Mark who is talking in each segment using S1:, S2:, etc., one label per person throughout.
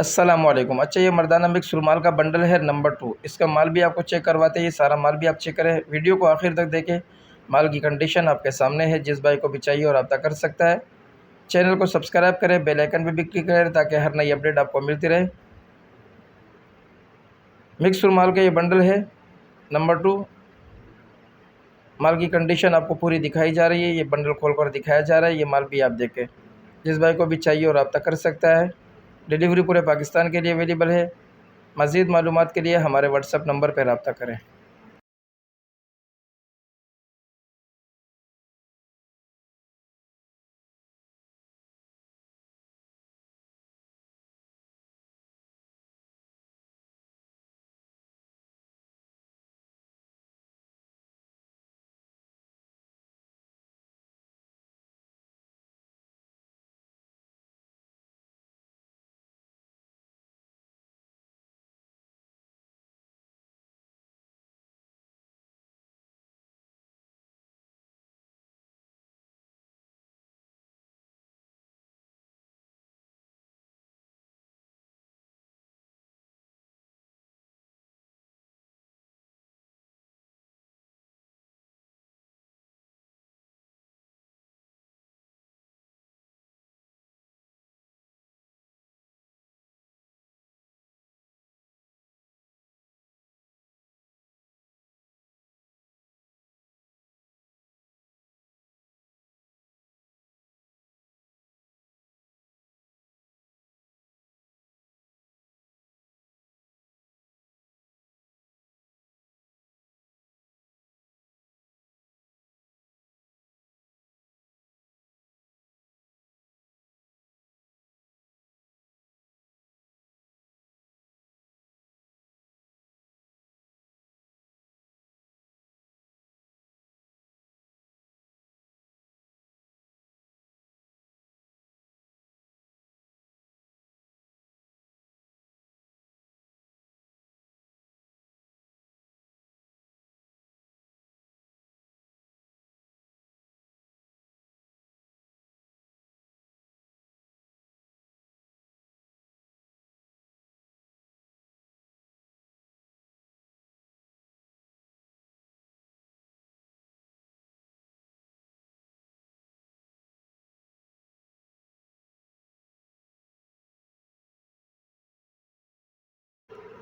S1: अस्सलामुअलैकुम। अच्छा, ये मर्दाना मिक्स रुमाल का बंडल है नंबर 2। इसका माल भी आपको चेक करवाते हैं, ये सारा माल भी आप चेक करें। वीडियो को आखिर तक देखें। माल की कंडीशन आपके सामने है, जिस भाई को भी चाहिए और रब्ता कर सकता है। चैनल को सब्सक्राइब करें, बेल आइकन पे भी क्लिक करें ताकि हर नई अपडेट आपको मिलती रहे। मिक्स रुमाल का ये बंडल है नंबर 2। माल की कंडीशन आपको पूरी दिखाई जा रही है, ये बंडल खोल कर दिखाया जा रहा है। ये माल भी आप देखें, जिस भाई को भी चाहिए और रब्ता कर सकता है। डिलीवरी पूरे पाकिस्तान के लिए अवेलेबल है। मज़ीद मालूमात के लिए हमारे व्हाट्सएप नंबर पर रब्ता करें।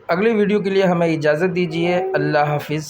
S1: अगली वीडियो के लिए हमें इजाज़त दीजिए। अल्लाह हाफ़िज़।